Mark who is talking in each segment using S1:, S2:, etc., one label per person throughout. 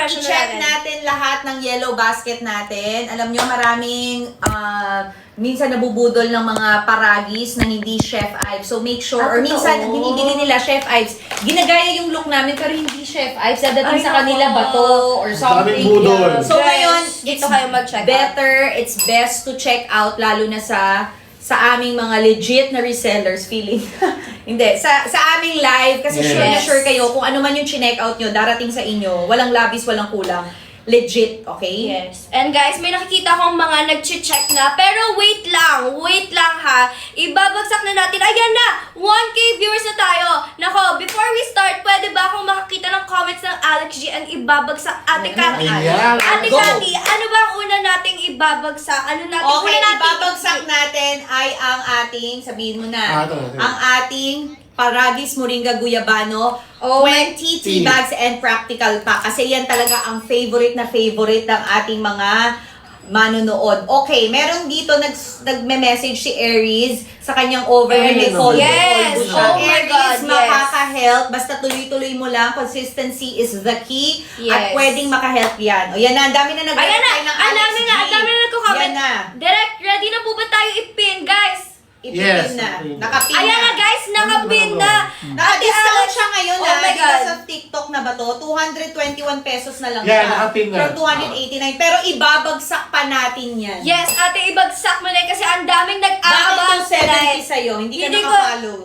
S1: check natin lahat ng yellow basket natin. Alam nyo, maraming minsan nabubudol ng mga paragis na hindi Chef Ives. So make sure, or minsan binibili nila Chef Ives. Ginagaya yung look namin pero hindi Chef Ives. Dadating sa kanila bato or something. So ngayon,
S2: dito kayo mag-check
S1: better, it's best to check out lalo na sa aming mga legit na resellers feeling. Hindi, sa aming live kasi sure na sure kayo kung ano man yung chinek out nyo, darating sa inyo, walang labis, walang kulang. Legit, okay?
S2: Yes. And guys, may nakikita akong mga nag-check na. Pero wait lang ha. Ibabagsak na natin. Ayan na! 1K viewers na tayo. Nako, before we start, pwede ba akong makakita ng comments ng Alex G and ibabagsak Ate Cathy? Ate Cathy, ano ba ang una nating ibabagsak?
S1: Okay, ibabagsak natin ay ang ating, sabihin mo na, ang ating Paragis Moringa Guyabano, 20 tea bags and practical pack. Kasi yan talaga ang favorite ng ating mga manonood. Okay, meron dito nagme-message si Aries sa kanyang overhead.
S2: Yes! Oh my God, yes.
S1: Makaka-help. Basta tuloy-tuloy mo lang. Consistency is the key. At pwedeng maka-help yan. O yan na, ang dami na nag-reply ng Alex G.
S2: Ang dami na nagko-comment.
S1: Yan na.
S2: Direct, ready na po ba tayo i-pin, guys?
S1: Ipin na. Nakapin na.
S2: Ayan na guys, nakapin na.
S1: Naka-discount siya ngayon because
S2: God.
S1: of TikTok na ba to? 221 pesos na lang
S3: Yeah,
S1: siya.
S3: nakapin na.
S1: From 289. Pero ibabagsak pa natin yan.
S2: Yes, ate, ibagsak mo na kasi ang daming nag-aabang
S1: Bakit 270 sa'yo? Hindi ka nakafollow.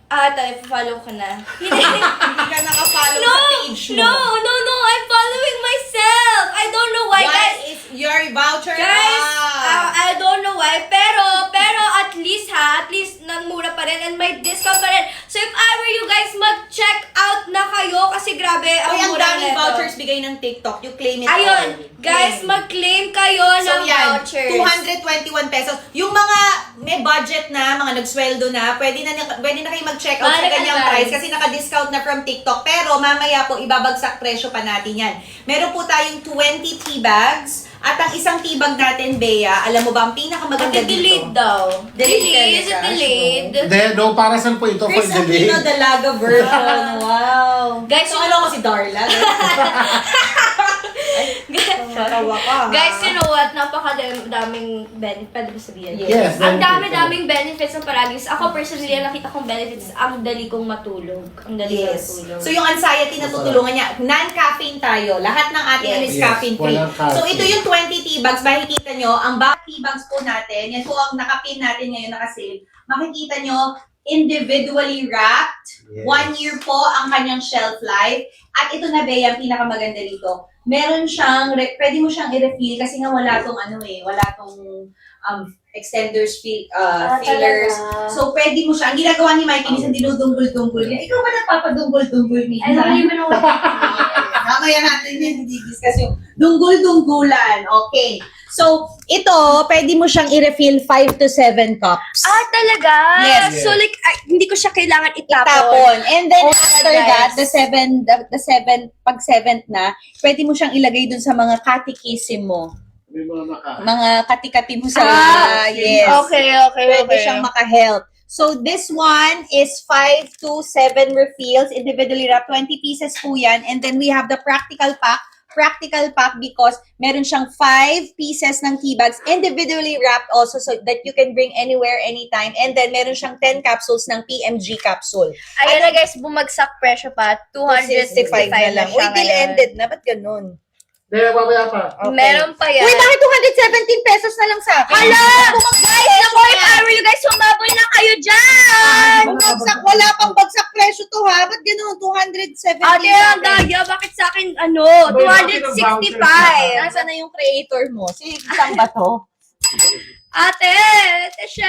S2: Ate, follow ka na.
S1: Hindi ka nakafollow sa page mo.
S2: No, I'm following myself. I don't know why,
S1: Why
S2: guys.
S1: is your voucher
S2: Guys,
S1: up?
S2: I don't know why, pero at least nang mura pa rin and may discount pa rin. So if I were you guys, mag-check out na kayo kasi grabe ang
S1: Uy, ang
S2: mura
S1: daming
S2: nito.
S1: vouchers bigay ng TikTok. You claim it
S2: Ayun,
S1: all.
S2: guys,
S1: Claim.
S2: mag-claim kayo ng
S1: yan,
S2: vouchers.
S1: 221 pesos. Yung mga may budget na, mga nagsweldo na, pwede na kayo mag-check out sa ganyang price kasi naka-discount na from TikTok. Pero mamaya po, ibabagsak presyo pa natin yan. Meron po tayong 20 tea bags. At ang isang tea bag natin, Bea, alam mo ba, ang pinakamaganda dito?
S2: Delete daw. Is it delayed?
S3: Hindi, no, para saan po ito?
S1: Chris
S3: For delay?
S1: Aquino Dalaga version. Wow.
S2: Guys,
S1: so, ano ko si Darla? Natawa ka.
S2: Guys, you know what? Napakadaming benefits. Pwede ba sabihin?
S3: Yes.
S2: Ang dami-daming benefits ng Paragis. Ako personally, ang nakita kong benefits, ang dali kong matulog. Ang dali kong matulog.
S1: So yung anxiety na tutulungan niya, non-caffeine tayo. Lahat ng ating is caffeine free. So ito yung 20 tea bags. Makikita nyo, ang bawat tea bags po natin, yan po ang nakapin natin ngayon, nakasave. Makikita nyo, individually wrapped. 1 year po ang kanyang shelf life. At ito na, Bea, ang pinakamaganda dito. Meron siyang, pwede mo siyang i-refill kasi nga wala tong wala tong extenders fillers. So pwede mo siya. Ang ginagawa ni Mikey, minsan dinudunggol-dunggol niya. Ikaw ba nagpapadunggol-dunggol niya?
S2: I don't even know what
S1: Mamaya natin yung discuss yung dunggol-dunggulan. Okay. So, ito, pwede mo siyang i-refill 5 to 7 cups.
S2: talaga?
S1: Yes.
S2: So like, hindi ko siya kailangan itapon.
S1: Tapon. And then after
S2: guys.
S1: that, pag 7th na, pwede mo siyang ilagay dun sa mga catechism mo.
S3: May mga
S1: Mga kati-kati mo sa, yes.
S2: Okay.
S1: Pwede siyang maka-help. So this one is 5 to 7 refills, individually wrapped, 20 pieces po yan. And then we have the practical pack because meron siyang 5 pieces ng tea bags, individually wrapped also so that you can bring anywhere, anytime. And then meron siyang 10 capsules ng PMG capsule.
S2: Ayun na guys, bumagsak presyo pa. 265
S1: na lang.
S2: siya
S1: Uy, till
S2: ngayon.
S1: ended na. Ba't ganun?
S3: Hindi, mamaya pa.
S1: Okay.
S2: Meron pa yan.
S1: Uy, bakit 217 pesos na lang sa akin?
S2: Hala! Guys, naku, if I were you guys, sumabol na kayo dyan!
S1: Wala pang bagsak presyo to ha. Ba't ganun? 217
S2: Ate, ang
S1: na
S2: daya, bakit sa akin,
S3: Bakit ang
S2: 265?
S1: Nasaan na yung creator mo? Si saan ba to?
S2: Ate She!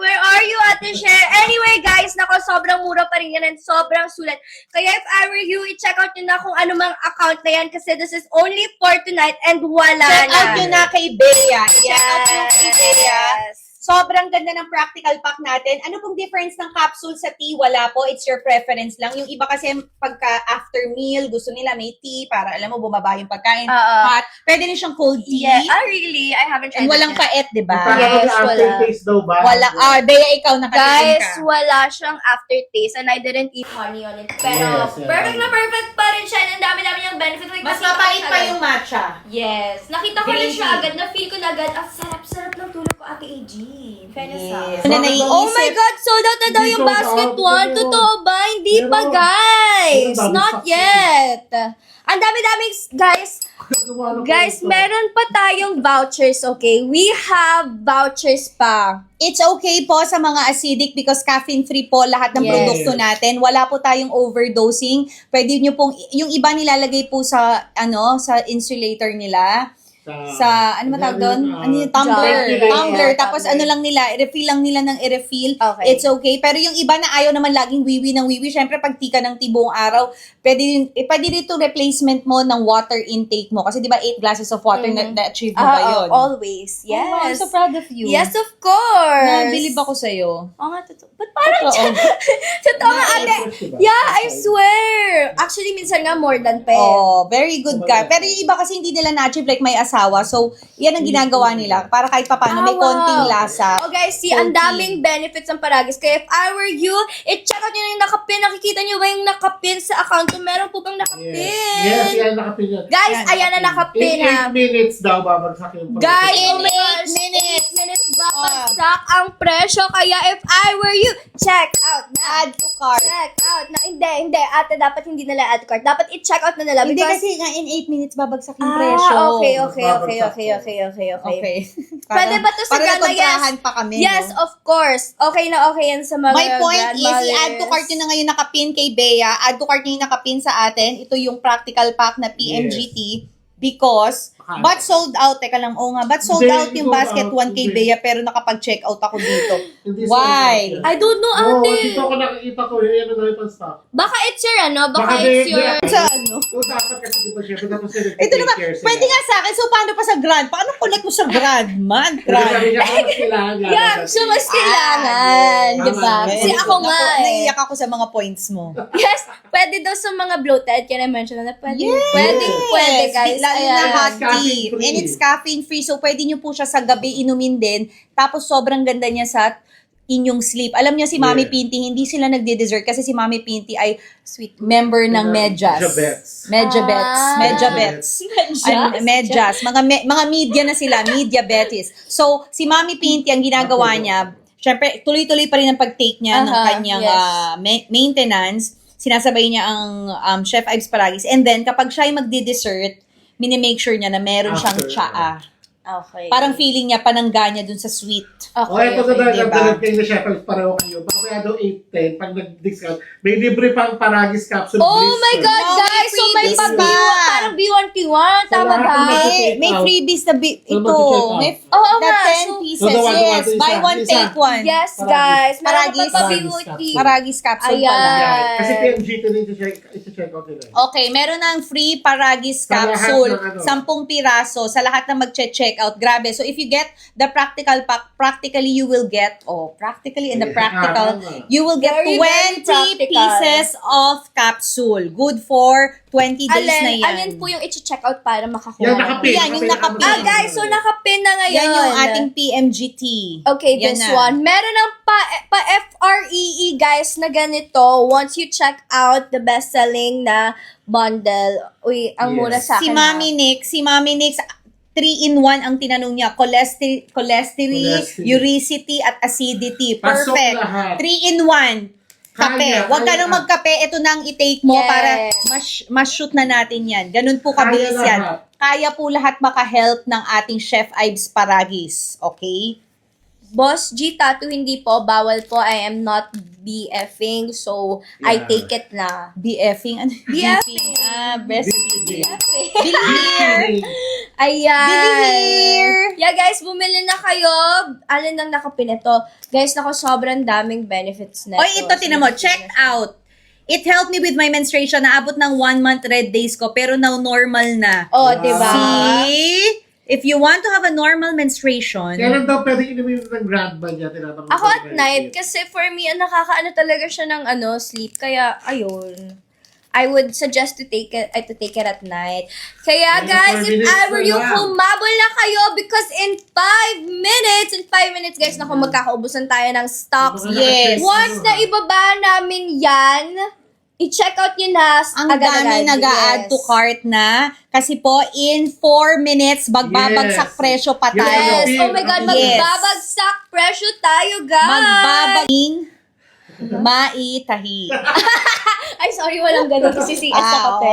S2: Where are you, Ate She? Anyway, guys, nako, sobrang mura pa rin yan and sobrang sulit. Kaya if I were you, i-check out nyo na kung ano mang account na yan kasi this is only for tonight and wala
S1: Check
S2: na.
S1: out nyo na kay Bea. Check out nyo kay Bea.
S2: Yes.
S1: Sobrang ganda ng practical pack natin. Ano pong difference ng capsule sa tea? Wala po. It's your preference lang. Yung iba kasi pagka after meal, gusto nila may tea para alam mo, bumaba yung pagkain. Hot. Pwede rin siyang cold tea.
S2: Yeah. Really? I haven't tried
S1: And walang
S2: it yet.
S1: paet, di ba?
S2: Yes, wala.
S3: aftertaste daw ba?
S1: Wala. Bea, ikaw nakatikim
S2: Guys,
S1: ka.
S2: wala siyang aftertaste and I didn't eat honey on it. Pero
S3: Yes, yeah.
S2: perfect na perfect pa rin siya and ang dami-dami niyang benefits. Like,
S1: Mas
S2: kasi
S1: yung matcha.
S2: Yes. Nakita ko na
S1: Green
S2: siya
S1: tea.
S2: agad. Na-feel ko na agad. Ang sarap-sarap ng tulog ko, Ate AG. Fairness
S1: Yes.
S2: ah.
S1: Na naiisip.
S2: Oh my God! Sold out na daw
S3: Hindi
S2: yung
S3: sold
S2: basket
S3: out.
S2: one.
S3: Pero-
S2: Totoo ba? Hindi
S3: pero-
S2: pa, guys.
S3: pero dami
S2: Not
S3: stocks
S2: yet. Ang dami-daming, guys. Guys, meron pa tayong vouchers, okay? We have vouchers pa.
S1: It's okay po sa mga acidic because caffeine-free po lahat ng
S2: Yes.
S1: produkto natin. Wala po tayong overdosing. Pwede nyo pong, yung iba nilalagay po sa, sa insulator nila. Sa, ano matawag doon? Ano yung tumbler?
S2: Jar.
S1: Tumbler.
S2: Yeah,
S1: Tapos
S2: tumbler.
S1: ano lang nila, i-refill lang nila ng i-refill.
S2: Okay.
S1: It's okay. Pero yung iba na ayaw naman laging wiwi ng wiwi, syempre pag tika ng tibong araw, pwede dito replacement mo ng water intake mo. Kasi di ba 8 glasses of water na-achieve mo ba yun?
S2: Always.
S1: Oh, I'm
S2: Yes.
S1: so proud of you.
S2: Yes, of course.
S1: Nabilib ako sa'yo.
S2: Oo nga, totoo. Ba't parang
S1: Totoo.
S2: totoo nga, ate? Yeah, I swear. Actually, minsan nga more than pa.
S1: Oh, very good ka. Pero yung iba kasi hindi nila na-achieve like may asawa. So, yan ang ginagawa nila. Para kahit papaano may konting lasa.
S2: Oh guys, see, ang daming benefits ng Paragis. Kaya if I were you, i-check out nyo na yung nakapin. Nakikita nyo ba yung nakapin sa account ko? Meron po bang nakapin?
S3: Yes, yan, nakapin yan.
S2: Guys,
S1: Yan,
S2: ayan na nakapin
S3: In
S2: ha.
S3: 8 minutes daw, babagsak yung
S2: Guys,
S1: In
S2: oh my
S1: 8
S2: gosh,
S1: minutes.
S2: 8 minutes babagsak ang presyo. Kaya if I were you, check out na.
S1: Add to cart.
S2: Check out na. Hindi. Ate, dapat hindi nila add to cart. Dapat i-check out na nila.
S1: Hindi
S2: because-
S1: kasi nga in 8 minutes babagsak yung presyo.
S2: Okay.
S1: Okay.
S2: Pwede ba to sa
S1: para
S2: Gala?
S1: nakontrahan pa kami,
S2: Yes,
S1: no?
S2: of course. Okay na okay yan sa mga
S1: My point is,
S2: grandmothers.
S1: i-add to cart nyo na ngayon nakapin kay Bea. Add to cart nyo yung nakapin sa atin. Ito yung practical pack na PMGT. Because, but sold out. Teka lang, but sold
S3: Hindi,
S1: out yung
S3: sold
S1: basket
S3: out.
S1: 1 kay
S3: Hindi.
S1: Bea pero nakapag-check out ako dito.
S3: Hindi
S1: Why?
S3: sold out yan.
S2: I don't know,
S3: Oo,
S2: ate.
S3: dito ko nakikita ko, yun na yung stock.
S2: Baka it's your baka
S3: Baka
S2: it's
S3: di-
S2: your...
S3: di-
S1: Sa ano?
S3: Oo, dapat kasi di ba syempre, dapat sila
S1: Ito naman,
S3: take care sila.
S1: pwede nga sa akin. So, paano pa sa grand? Paano connect mo sa grand, man?
S3: Kasi
S1: Grand.
S3: sabi niya, mas kailangan nga.
S2: Yeah, so mas kailangan,
S3: yes.
S2: di ba?
S3: Tama.
S2: Kasi ako nga
S1: Naku,
S2: eh.
S1: naiiyak ako sa mga points mo.
S2: Yes, pwede daw sa mga bloated. Can I mention na pwede?
S1: Yes.
S2: Pwede guys.
S1: Lalo na
S2: Ayan.
S1: hot tea.
S3: Caffeine-free.
S1: And it's caffeine-free. So, pwede nyo po siya sa gabi inumin din. Tapos, sobrang ganda niya sa inyong sleep. Alam niyo si Mami
S3: Yeah.
S1: Pinty, hindi sila nagde-dessert kasi si Mami Pinty ay sweet member ng Medyas.
S3: Medyabets.
S1: Medyabets.
S2: Ah.
S1: Medyabets. Medyas. Mga media na sila. Mediabetes. So, si Mami Pinty, ang ginagawa niya, syempre, tuloy-tuloy pa rin ang pag-take niya ng
S2: Aha,
S1: kanyang
S2: yes.
S1: maintenance. Sinasabay niya ang Chef Ives Paragis. And then, kapag siya ay magde-dessert, minimake sure niya na meron siyang
S3: After.
S1: tsaa.
S2: Okay.
S1: Parang feeling niya, panangga niya dun sa sweet.
S3: O, ito na
S1: diba?
S3: nagdalag kayo na Sheffield, pareho kayo. Mamaya daw 8:10, pag nag-discount, may libre pang Paragis capsule.
S2: Oh
S3: blister.
S2: my God,
S1: No,
S2: guys!
S1: may
S2: So may
S1: freebies
S2: pa-B1,
S1: pa.
S2: parang B1P1,
S3: So,
S2: tama
S3: lahat
S2: ba?
S3: ng mga-
S1: May
S3: out.
S1: freebies na ito.
S3: So, mag-check out.
S1: May
S2: Oo
S1: na
S2: nga,
S1: 10
S2: so-
S1: pieces.
S3: So, the one,
S1: Yes,
S3: the one,
S1: buy
S3: isa.
S1: one,
S3: Isa.
S1: take one.
S2: Yes,
S3: Paragis.
S2: guys. Meron
S1: Paragis.
S2: pa
S3: Paragis
S2: pa-B1P.
S3: capsule.
S1: Paragis capsule
S2: Ayan.
S1: pala.
S3: Yan. Kasi PMGT rin iti-check out nila.
S1: Okay, meron ng free Paragis
S3: Sa lahat
S1: capsule,
S3: ng ano.
S1: 10 piraso sa lahat na magche-check out. Grabe. So if you get the practical pack, practically you will get, practically and the practical,
S3: tama.
S1: you will get
S2: Very,
S1: 20
S2: very practical.
S1: pieces of capsule. Good for 20 days na yan.
S2: Alin po yung i-check out para makakuha?
S3: Yan, nakapin.
S1: Yan, yung nakapin.
S2: Guys, so nakapin na ngayon.
S1: Yan yung ating PMGT.
S2: Okay,
S1: Yan
S2: this
S1: na.
S2: one. Meron ng pa-FREE guys na ganito. Once you check out the best-selling na bundle. Uy, ang
S3: Yes.
S2: mura sa akin.
S1: Si Mami Nix, 3-in-1 ang tinanong niya. Cholesterol, uricity, at acidity.
S3: Pasok
S1: Perfect.
S3: lahat.
S1: 3-in-1. Kape.
S3: Kaya,
S1: Huwag ka
S3: kaya.
S1: nang magkape. Ito na ang i-take mo
S2: Yes.
S1: para mas-shoot na natin yan. Ganun po kabilis
S3: Kaya
S1: yan.
S3: lahat.
S1: Kaya po lahat maka-help ng ating Chef Ives Paragis. Okay?
S2: Boss G, tattoo hindi po. Bawal po. I am not BFing. So, I
S3: Yeah.
S2: take it na.
S1: BFing. Ano?
S2: BFing.
S1: Breastfeeding.
S2: BFing.
S1: Believe.
S2: Ayan.
S1: Believe.
S2: Yeah, guys, bumili na kayo. Alin ang nakapin ito? Guys, nako, sobrang daming benefits na
S1: Oy, ito, tinan mo. Check out. It helped me with my menstruation. Naabot ng 1 month red days ko, pero now normal na.
S2: Oh,
S3: Wow.
S2: diba?
S1: See? If you want to have a normal menstruation,
S3: Kailan daw pwede inumin ng grandma niya? Tinatanong
S2: Ako
S3: ko
S2: at
S3: na
S2: night,
S3: yun.
S2: kasi for me, nakakaano talaga siya ng sleep. Kaya, ayun. I would suggest to take it at night. Kaya
S3: Yeah,
S2: guys,
S3: 4
S2: if
S3: minutes
S2: I were
S3: na
S2: you,
S3: lang.
S2: humabol na kayo because in 5 minutes guys, naku, magkakaubusan tayo ng stocks.
S3: Mga
S1: Yes.
S3: nakachase
S2: Once
S3: ano,
S2: na ibaba namin yan, I-check out nyo na
S1: Ang dami nag-a-add to cart na. Kasi po, in 4 minutes, magbabagsak
S3: Yes.
S1: presyo pa
S3: Yes.
S1: tayo.
S2: Yes, oh my God,
S1: Yes.
S2: magbabagsak presyo tayo, guys!
S1: Magbabaging maitahi.
S2: Ay, sorry, walang ganun kasi CS sa kape.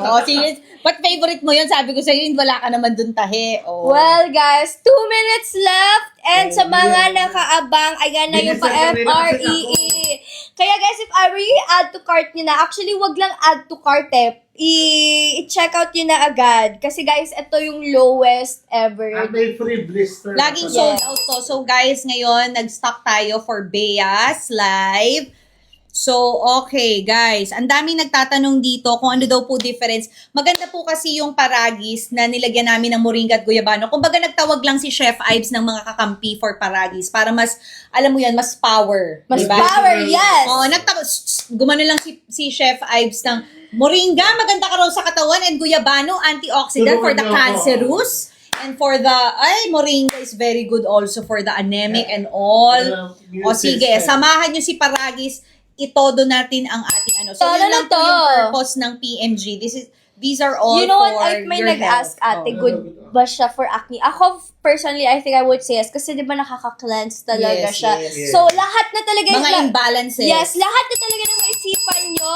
S1: Oh, sige. What favorite mo yun? Sabi ko sa'yo, wala ka naman dun tahi. Oh.
S2: Well, guys, 2 minutes left. And sa mga
S3: Yeah.
S2: nakaabang, ayan na yung
S3: Bilisan na rin
S2: pa-FREE. Kaya guys, if ever you add to cart nyo na, actually, wag lang add to cart i-check out nyo na agad. Kasi guys, ito yung lowest ever.
S3: At may free blister.
S1: Laging
S3: na
S1: sold
S3: pala.
S1: out to. So guys, ngayon, nag-stock tayo for Bea's live. So, okay, guys. Ang daming nagtatanong dito kung ano daw po difference. Maganda po kasi yung paragis na nilagyan namin ng moringa at guyabano. Kumbaga, nagtawag lang si Chef Ives ng mga kakampi for paragis para mas, alam mo yan, mas power.
S2: Mas
S1: diba?
S2: power, yes!
S1: Oh, gumano lang si Chef Ives ng moringa, maganda ka raw sa katawan, and guyabano, antioxidant for the cancerous. And for the, moringa is very good also for the anemic and all. O sige, samahan nyo si Paragis, itodo natin ang ating ano. So,
S2: Todo
S1: yun
S2: na
S1: lang po
S2: to.
S1: yung purpose ng PMG. These are all
S2: You know
S1: for
S2: what? May
S1: your
S2: nag-ask
S1: health.
S2: ate,
S1: Oh.
S2: good ba siya for acne? Ako, personally, I think I would say yes. Kasi di ba nakaka-cleanse talaga
S1: Yes,
S2: siya.
S1: yes.
S2: So, lahat na talaga
S1: Mga imbalances.
S2: yes, lahat na talaga ng maisipan nyo,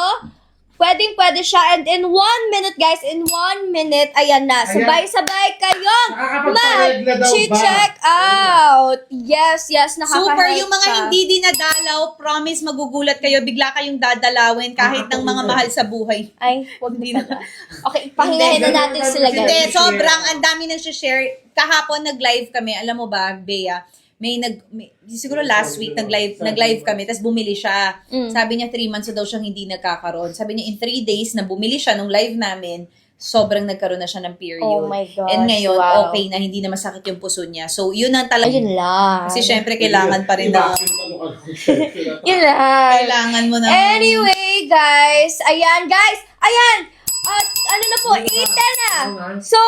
S2: pwedeng-pwede siya. And in 1 minute, guys, in 1 minute, ayan na. Sabay-sabay kayong
S3: Nakakapagparegla daw ba?
S2: mag-check out. Yes,
S1: Super, yung mga
S2: siya.
S1: hindi dinadalaw, promise magugulat kayo, bigla kayong dadalawin kahit ng mga mahal sa buhay.
S2: Ay, wag na pala. Okay, pahingahin na natin sila,
S1: Hindi,
S2: guys.
S1: sobrang ang dami nang share. Kahapon nag-live kami, alam mo ba, Bea, siguro last week nag-live kami, tapos bumili siya. Sabi niya 3 months na daw siyang hindi nagkakaroon. Sabi niya in 3 days na bumili siya nung live namin, sobrang nagkaroon na siya ng period.
S2: Oh my gosh,
S1: And ngayon,
S2: wow.
S1: okay na, hindi na masakit yung puso niya. So, yun ang talaga.
S2: Ayun lang.
S1: Kasi syempre, kailangan pa rin na.
S2: Yun lang.
S1: Kailangan mo na.
S2: Anyway, guys. Ayan. At ano na po, 8 na. So,